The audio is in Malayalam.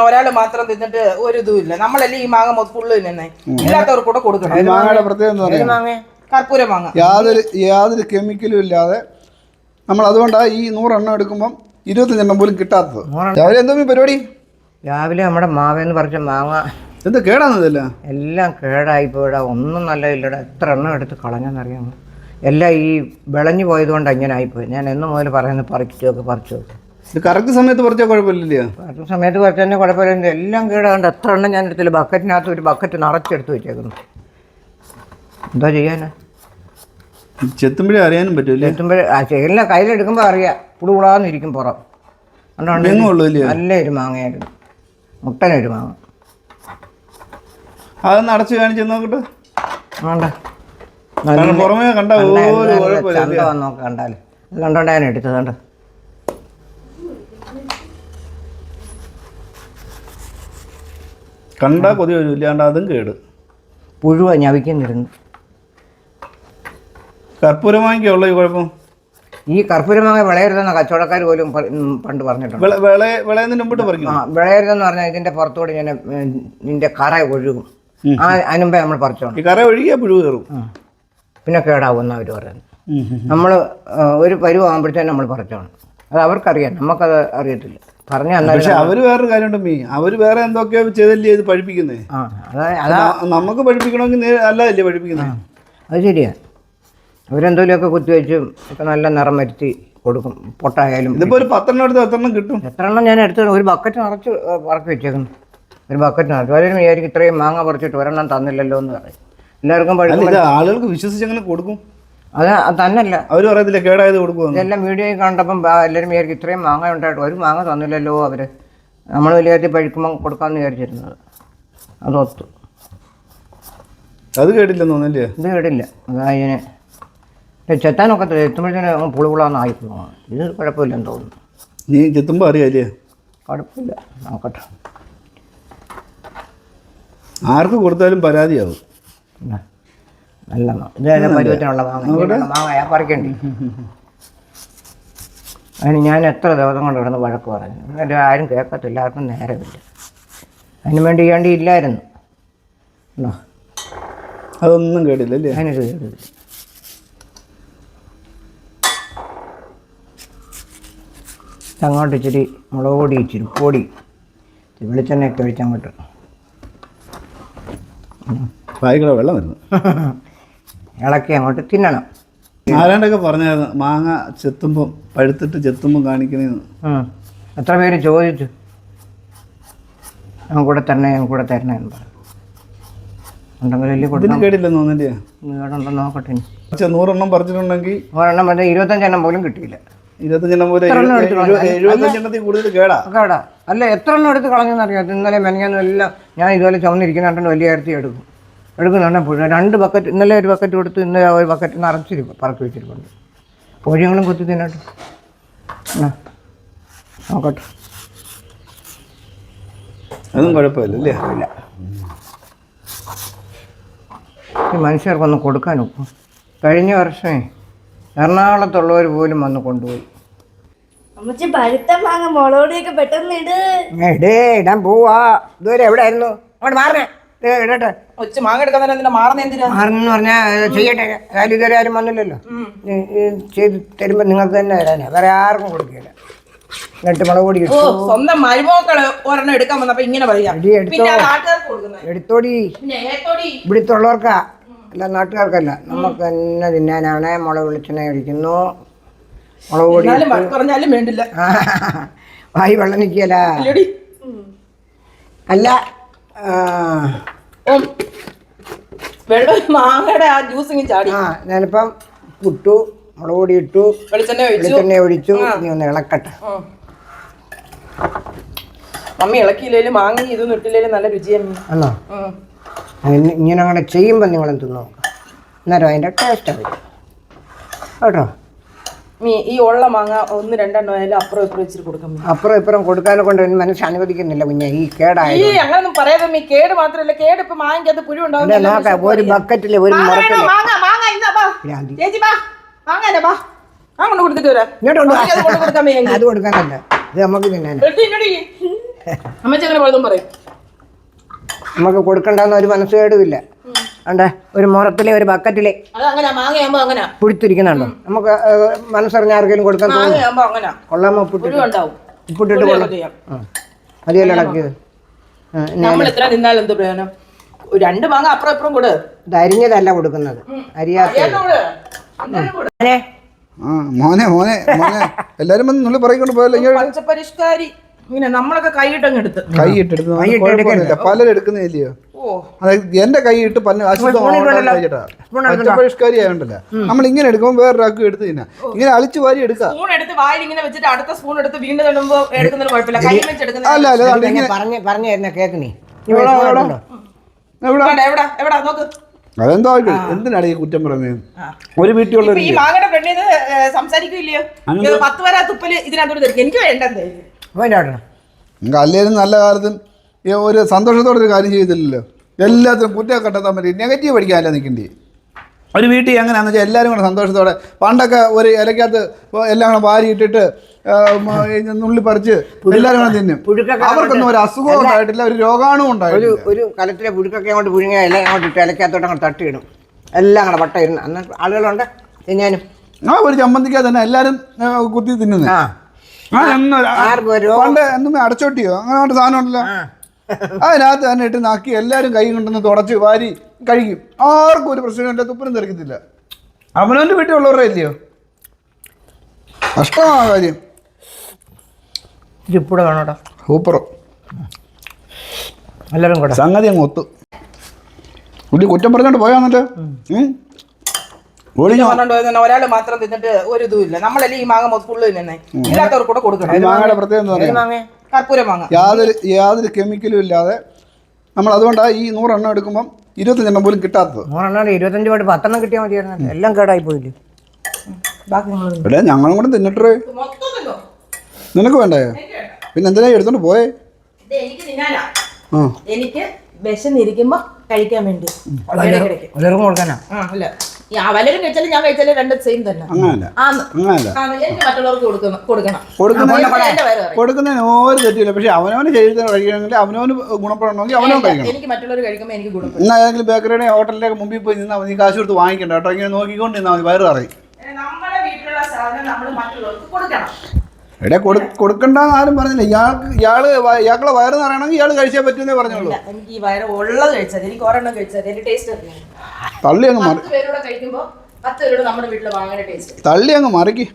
ഒരാള് മാത്രം തിന്നിട്ട് ഒരു ഇതുമില്ല. നമ്മളല്ലേ ഈ മാങ്ങ ഫുള്ള് തിന്നെ, ഇല്ലാത്തവർക്ക് കൂടെ കൊടുക്കണം. മാങ്ങയുടെ പ്രത്യേകത കർപ്പൂര മാങ്ങ യാതൊരു കെമിക്കലും ഇല്ലാതെ നമ്മൾ അതുകൊണ്ടാണ് ഈ 100 എണ്ണം എടുക്കുമ്പം 25 പോലും കിട്ടാത്തത്. രാവിലെ എന്തോ പരിപാടി? രാവിലെ നമ്മുടെ മാവേന്ന് പറിച്ച മാങ്ങ എന്താ കേടാന്നതല്ല, എല്ലാം കേടായിപ്പോയിടാ. ഒന്നും നല്ലതില്ലടാ. എത്ര എണ്ണം എടുത്ത് കളഞ്ഞെന്നറിയാമോ? എല്ലാം ഈ വിളഞ്ഞു പോയതുകൊണ്ട് ഇങ്ങനെ ആയിപ്പോയി. ഞാൻ എന്ന് മുതൽ പറയുന്നത് പറിച്ചു നോക്ക്. ഇത് കറക്റ്റ് സമയത്ത് പറിച്ചാൽ കുഴപ്പമില്ലല്ലോ. കറക്റ്റ് സമയത്ത് പറിച്ചാൽ തന്നെ കുഴപ്പമില്ല. എല്ലാം കേടാണ്ട് എത്ര എണ്ണം ഞാൻ എടുത്തില്ല. ബക്കറ്റിനകത്ത് ഒരു ബക്കറ്റ് നിറച്ചെടുത്ത് വെച്ചേക്കുന്നു. എന്താ ചെയ്യാനാ? ചെത്തുമ്പോഴേ അറിയാനും പറ്റൂല്ലേ? ചെത്തുമ്പോഴേ ചേലിനെ കയ്യിലെടുക്കുമ്പോൾ അറിയാം. പുളുകുളാന്നിരിക്കും പുറം. നല്ലൊരു മാങ്ങയായിരുന്നു, മുട്ടനൊരു മാങ്ങ. അതൊന്ന് അടച്ച് കാണിച്ചു നോക്കട്ടെ. പുറമേ കണ്ട ചന്ത വന്നോക്കെ കണ്ടാല് അത് കണ്ടോണ്ടാ ഞാൻ എടുത്തത്. കണ്ടോ കണ്ടാ കൊതി വരും, ഇല്ലാണ്ട് അതും കേട്. പുഴുവ ഞവിക്കുന്നിരുന്നു. കർപ്പൂരമാങ്ങിക്കുള്ള ഈ കുഴപ്പം ഈ കർപ്പൂരമാങ്ങ വിളയരുതെന്ന കച്ചവടക്കാർ പോലും പണ്ട് പറഞ്ഞിട്ടുണ്ട്. വിളയുന്നതിന് മുമ്പിട്ട് പറഞ്ഞു. വിളയരുതെന്ന് പറഞ്ഞാൽ ഇതിന്റെ പുറത്തോട് ഞാൻ നിന്റെ കറ ഒഴുകും. അതിനുമ്പേ നമ്മൾ പറിച്ചോണം. ഈ കറ ഒഴുകിയാ പുഴു കയറും, പിന്നെ കേടാവുമെന്ന് അവർ പറയുന്നത്. നമ്മൾ ഒരു പരുവാകുമ്പോഴത്തേനും നമ്മൾ പറിച്ചോണം. അത് അവർക്കറിയാം, നമുക്കത് അറിയത്തില്ല. പറഞ്ഞു തന്നാൽ. പക്ഷെ അവര് വേറൊരു കാര്യമുണ്ട് മീ, അവര് വേറെ എന്തൊക്കെയോ ചെയ്തല്ലേ ഇത് പഴിപ്പിക്കുന്നേ. നമുക്ക് പഴിപ്പിക്കണമെങ്കിൽ അല്ലതല്ലേ പഴിപ്പിക്കുന്നേ. അത് ശരിയാ. അവരെന്തോലൊക്കെ കുത്തിവെച്ചും ഒക്കെ നല്ല നിറം വരുത്തി കൊടുക്കും. പൊട്ടായാലും ഇതിപ്പോൾ ഒരു 10 എണ്ണം എടുത്ത് 10 എണ്ണം കിട്ടും. എത്ര എണ്ണം ഞാൻ എടുത്ത് ഒരു ബക്കറ്റ് നിറച്ച് പറക്കി വെച്ചേക്കുന്നു. ഒരു ബക്കറ്റ് നിറച്ച് വരും വിചാരിക്കും ഇത്രയും മാങ്ങ പറിച്ചിട്ട് ഒരെണ്ണം തന്നില്ലല്ലോ എന്ന് പറയും. എല്ലാവർക്കും ആളുകൾക്ക് വിശ്വസിച്ച് അങ്ങനെ കൊടുക്കും. അത് തന്നല്ല, അവർ പറയത്തില്ല കേടായത് കൊടുക്കും. ഇതെല്ലാം വീഡിയോയിൽ കണ്ടപ്പം എല്ലാവരും വിചാരിക്കും ഇത്രയും മാങ്ങ ഉണ്ടായിട്ട് ഒരു മാങ്ങ തന്നില്ലല്ലോ അവർ. നമ്മൾ വലിയ പഴിക്കുമ്പോൾ കൊടുക്കാമെന്ന് വിചാരിച്ചിരുന്നത്. അതൊത്തു. അത് കേട്ടില്ലെന്ന് തോന്നല്ലേ? ഇത് കേട്ടില്ല. അതിന് ചെത്താനൊക്കെ എത്തുമ്പോഴത്തേന് പുളിപുളാന്നായി പോകും. ഇത് കുഴപ്പമില്ലെന്ന് തോന്നുന്നു. നീ ചെത്തുമ്പോൾ അറിയാല്ലേ? കുഴപ്പമില്ല, നോക്കട്ടെ. ആർക്ക് കൊടുത്താലും പരാതിയാവും. നല്ല ഇത് പരുവത്തിനുള്ള മാങ്ങ ഞാൻ പറിക്കേണ്ടി. അതിന് ഞാൻ എത്ര ദിവസം കൊണ്ട് കിടന്ന് വഴക്ക് പറഞ്ഞു. എന്നിട്ട് ആരും കേൾക്കത്തില്ല, ആർക്കും നേരമില്ല. അതിന് വേണ്ടി ഇല്ലായിരുന്നു. അതൊന്നും കേട്ടില്ലല്ലേ? അതിനൊരു കേടില്ല. അങ്ങോട്ട് ഇച്ചിരി മുളക് പൊടി, ഇച്ചിരി പൊടി, വെളിച്ചെണ്ണയൊക്കെ ഒഴിച്ചങ്ങോട്ട് വായിക്കട വെള്ളം വരുന്നു. ഇളക്കി അങ്ങോട്ട് തിന്നണം. ആരാണ്ടൊക്കെ പറഞ്ഞായിരുന്നു മാങ്ങ ചെത്തുമ്പം പഴുത്തിട്ട് ചെത്തുമ്പം കാണിക്കണേന്ന്. എത്ര പേര് ചോദിച്ചു ഞാൻ കൂടെ തരണേന്ന് പറഞ്ഞു. ഉണ്ടെങ്കിൽ വലിയ കൊടുക്കാൻ കേടില്ലെന്ന് തോന്നില്ലേ? കേടുണ്ടോ നോക്കട്ടെ. 100 എണ്ണം പറിച്ചിട്ടുണ്ടെങ്കിൽ 100 പറഞ്ഞാൽ 25 എണ്ണം പോലും കിട്ടിയില്ല. 25 പോലെ 75 എണ്ണത്തിൽ കൂടുതൽ കേടാ. അല്ല, എത്ര എണ്ണം എടുത്ത് കളഞ്ഞെന്നറിയാം. ഇന്നലെ മെനങ്ങാനും എല്ലാം ഞാൻ ഇതുപോലെ ചുമന്നിരിക്കുന്നുണ്ട്. വലിയ കാര്യത്തിൽ എടുക്കുന്നുണ്ട് പുഴ. 2 ബക്കറ്റ് ഇന്നലെ ഒരു ബക്കറ്റ് കൊടുത്ത് ഇന്നലെ ഒരു ബക്കറ്റ് നിറച്ചിരിക്കും, പറക്കി വെച്ചിരിപ്പുണ്ട്. കോഴികളും കൊത്തി തിന്നട്ടെ. നോക്കട്ടെ. അതും കുഴപ്പമില്ലല്ലേ? ഇല്ല, ഈ മനുഷ്യർക്കൊന്ന് കൊടുക്കാൻ ഒക്കും. കഴിഞ്ഞ വർഷമേ എറണാകുളത്തുള്ളവർ പോലും വന്ന് കൊണ്ടുപോയി. ഇടാൻ പോവാ. ഇതുവരെ എവിടെ ആയിരുന്നു? അങ്ങോട്ട് മാറണേ, ഇടട്ടെ. മാറുന്നെന്ന് പറഞ്ഞാൽ ചെയ്യട്ടെ. കാര്യം ഇതുവരെ ആരും വന്നില്ലല്ലോ. ചെയ്ത് തരുമ്പോൾ നിങ്ങൾക്ക് തന്നെ തരാനാ, വേറെ ആർക്കും കൊടുക്കില്ല. എന്നിട്ട് മുളക് പൊടി സ്വന്തം മരുമക്കള് ഒരെണ്ണം എടുക്കാൻ വന്നപ്പോ ഇങ്ങനെ എടുത്തോടി. ഇവിടുത്തുള്ളവർക്കാ, അല്ല നാട്ടുകാർക്കല്ല. നമുക്ക് തന്നെ തിന്നാനാണ്. മുളക് വെളിച്ചെണ്ണ ഒഴിക്കുന്നു, മുളക് പൊടി പറഞ്ഞാലും വേണ്ടില്ല. വായി വെള്ളം നിൽക്കല. അല്ല, മാങ്ങയുടെ ആ ജ്യൂസ് ചാടി. ഞാനിപ്പം പുട്ടു, മുളക് പൊടി ഇട്ടു, വെളിച്ചെണ്ണ ഒഴിച്ചു. ഇനി ഒന്ന് ഇളക്കട്ടെ. മമ്മി ഇളക്കിയില്ലേലും മാങ്ങ ഇതൊന്നും ഇട്ടില്ലേലും നല്ല രുചിയാണ്. ആണോ? ഇങ്ങനെ അങ്ങനെ ചെയ്യുമ്പോൾ നിങ്ങൾ എന്ത് നോക്കാം, അന്നേരം അതിൻ്റെ ടേസ്റ്റ് അറിയാം കേട്ടോ. ഈ ഉള്ള മാങ്ങ 1-2 ആയാലും അപ്പുറം ഇപ്പുറം വെച്ചിട്ട് കൊടുക്കാം. അപ്പുറം ഇപ്പുറം കൊടുക്കാനെ കൊണ്ട് മനസ്സ് അനുവദിക്കുന്നില്ല. പിന്നെ ഈ കേടായി അങ്ങനൊന്നും പറയാതെ. കേട് മാത്രമല്ല, കേട് ഇപ്പൊ മാങ്ങക്കകത്ത് പുഴു ഉണ്ടാവും. നോക്കാം, ഒരു ബക്കറ്റില് ഒരു മുറത്തില് കൊടുത്തിട്ട് വരാം. അത് കൊടുക്കാനല്ല, ഇത് നമുക്ക് തിന്നാൻ. അമ്മച്ചി അങ്ങനെ പലതും പറയും. നമുക്ക് കൊടുക്കണ്ടെന്ന് ഒരു മനസ്സുകേടുമില്ല. അണ്ടേ ഒരു മുറത്തിലെ ഒരു ബക്കറ്റിലെ അത് അങ്ങനെ മാങ്ങയാകുമ്പോ അങ്ങനെ പുഴുത്തിരിക്കുന്നുണ്ടോ? നമുക്ക് മനസ്സറിഞ്ഞ ആർക്കെങ്കിലും കൊടുക്കാൻ മാങ്ങയാകുമ്പോ അങ്ങനെ കൊള്ളാമോ? ഉണ്ടാവും. ഉപ്പിട്ടിട്ട് കൊള്ളാം. മതിയല്ലോ ഇളക്കിയത്. നമ്മൾ എത്ര നിന്നാലും എന്ത് പ്രയോജനം? 2 മാങ്ങ അപ്പുറം ഇപ്പുറം കൂടെ. ഇത് അരിഞ്ഞതല്ല കൊടുക്കുന്നത്, അരിയാത്ത. മോനെ മോനെ മോനെ എല്ലാരും വന്ന് നുള്ളി പറയിക്കൊണ്ട് പോയല്ലോ. പച്ചപ്പരിഷ്കാരി ഇങ്ങനെ നമ്മളൊക്കെ കൈയിട്ടങ്ങ് എടുത്ത് കൈയിട്ടെടുത്ത് പലരും എടുക്കുന്നില്ലയോ? അതായത് എന്റെ കൈയിട്ട് പല പച്ചപ്പരിഷ്കാരി ആയോണ്ടല്ലോ നമ്മൾ ഇങ്ങനെ എടുക്കുമ്പോൾ വേറൊരാൾക്ക് എടുത്ത് തിന്നാ. ഇങ്ങനെ അളിച്ചു വാരി എടുക്കാം. സ്പൂൺ എടുത്ത് വായിൽ ഇങ്ങനെ വെച്ചിട്ട് അടുത്ത സ്പൂൺ എടുത്ത് വീണ്ടും തള്ളുമ്പോ എടുക്കുന്നതിന് കുഴപ്പമില്ല. കൈ വെച്ചെടുക്കുന്ന അല്ല അല്ല പറഞ്ഞു തരുന്ന കേക്കണേ. എവിടാ നോക്ക്. അതെന്തോ എന്തിനാണ് ഈ കുറ്റം പറയുന്നത്? ഒരു വീട്ടിലുള്ള ഈ മാങ്ങയുടെ പെണ്ണിന്ന് സംസാരിക്കില്ലയോ? 10 വരെ തുപ്പല് ഇതിനകത്തോട് തിരിക്കും. എനിക്ക് വേണ്ടത് നിങ്ങൾക്ക് അല്ലേലും നല്ല കാലത്തും ഒരു സന്തോഷത്തോടെ ഒരു കാര്യം ചെയ്തില്ലല്ലോ. എല്ലാത്തിനും കുറ്റം കണ്ടെത്താൻ പറ്റി നെഗറ്റീവ് പഠിക്കാനല്ല നിൽക്കേണ്ടി. ഒരു വീട്ടിൽ എങ്ങനെയാണെന്ന് വെച്ചാൽ എല്ലാവരും കൂടെ സന്തോഷത്തോടെ പണ്ടൊക്കെ ഒരു ഇലക്കകത്ത് എല്ലാം കൂടെ വാരി ഇട്ടിട്ട് നുള്ളി പറിച്ച് എല്ലാവരും കൂടെ തിന്നും. അവർക്കൊന്നും ഒരു അസുഖം ഉണ്ടായിട്ടില്ല, ഒരു രോഗാണും ഉണ്ടായിട്ടില്ല. ഒരു കലത്തിലെ പുഴുക്കൊക്കെ അങ്ങോട്ട് പുഴുങ്ങിയ എല്ലാം അങ്ങോട്ട് ഇട്ട് ഇലക്കകത്തോട്ട് അങ്ങോട്ട് തട്ടിയിടും. എല്ലാം കൂടെ വട്ട ഇരുന്ന് അന്ന് ആളുകളുണ്ട് തിന്നാനും. ഒരു ചമ്മന്തിക്കാ തന്നെ എല്ലാവരും കുത്തി തിന്നുന്നത്. പണ്ട് എന്തും അടച്ചോട്ടിയോ അങ്ങനെ സാധനം ഉണ്ടല്ലോ, അതിനകത്ത് തന്നെ ഇട്ട് നാക്കി എല്ലാവരും കൈ കൊണ്ടൊന്ന് തുടച്ച് വാരി കഴിക്കും. ആർക്കും ഒരു പ്രശ്നമില്ല, തുപ്പനും തെറിക്കത്തില്ല. അവനവൻ്റെ വീട്ടിലുള്ളവരുടെ ഇല്ലയോ? കഷ്ടമാണ് കാര്യം. ഇപ്പൂടെ വേണോട്ടോ. സൂപ്പറോ എല്ലാവരും കൂടെ സംഗതി അങ്ങ് ഒത്തു. കുട്ടി കുറ്റം പറഞ്ഞോണ്ട് പോയാന്നല്ലോ. ഒരാൾ മാത്രം തിന്നിട്ട് ഒരു ഇതും ഇല്ല. നമ്മളല്ലേ ഈ മാങ്ങ ഫുള്ള് തിന്നെ, ഇല്ലാത്തവർക്ക് കൂടെ കൊടുക്കണം. മാങ്ങയുടെ പ്രത്യേകം കർപ്പൂര മാങ്ങ യാതൊരു കെമിക്കലും ഇല്ലാതെ നമ്മൾ അതുകൊണ്ടാണ് ഈ 100 എണ്ണം എടുക്കുമ്പം 25 എണ്ണം പോലും കിട്ടാത്തത്. 100 എണ്ണം 25 പോയിട്ട് 10 എണ്ണം കിട്ടിയാൽ മതിയായിരുന്നു. എല്ലാം കേടായി പോയില്ലേ? എടേ ഞങ്ങളും കൂടെ തിന്നിട്ടേ. നിനക്ക് വേണ്ടേ? പിന്നെ എന്തിനാ എടുത്തോണ്ട് പോയേ? എനിക്ക് വിശന്നിരിക്കുമ്പോ കഴിക്കാൻ വേണ്ടി എല്ലാവർക്കും കൊടുക്കാനാ. വല്ലരും കഴിച്ചാലും ഞാൻ കഴിച്ചാലും രണ്ടും സെയിം തന്നെ. എനിക്ക് മറ്റുള്ളവർക്ക് കൊടുക്കണം. കൊടുക്കുന്നതിന് ഒരു തെറ്റില്ല. പക്ഷെ അവനവന് ശരീരത്തിന് കഴിക്കണമെങ്കിൽ അവനവന് ഗുണപ്പെടണമെങ്കിൽ അവനവൻ കഴിക്കണം. എനിക്ക് മറ്റുള്ളവർ കഴിക്കുമ്പോൾ എനിക്ക് ഗുണപ്പെടും. എന്നാൽ ഏതെങ്കിലും ബേക്കറിയുടെ ഹോട്ടലിലേക്ക് മുമ്പിൽ പോയി നിന്നാൽ നീ കാശ് കൊടുത്ത് വാങ്ങിക്കണ്ട കേട്ടോ. ഇങ്ങനെ നോക്കിക്കൊണ്ട് നിന്നാൽ മതി, വയറ് അറിയും. നമ്മുടെ വീട്ടിലുള്ള സാധനം നമ്മൾ മറ്റുള്ളവർക്ക് കൊടുക്കണം. എടേ കൊടുക്കണ്ടെന്ന് ആരും പറഞ്ഞില്ല. ഇയാളുടെ വയറ് നിറയണമെങ്കിൽ ഇയാൾ കഴിച്ചാൽ പറ്റുന്നേ പറഞ്ഞോളൂ. എനിക്ക് ഈ വയറ് ഉള്ളത് കഴിച്ചാൽ എനിക്ക് ഒരെണ്ണം കഴിച്ചാൽ എന്റെ ടേസ്റ്റ് തള്ളി അങ്ങ് കഴിക്കുമ്പോൾ 10 പേരോട് നമ്മുടെ വീട്ടിൽ വാങ്ങുന്ന ടേസ്റ്റ് തള്ളി അങ്ങ് മറിക്ക്.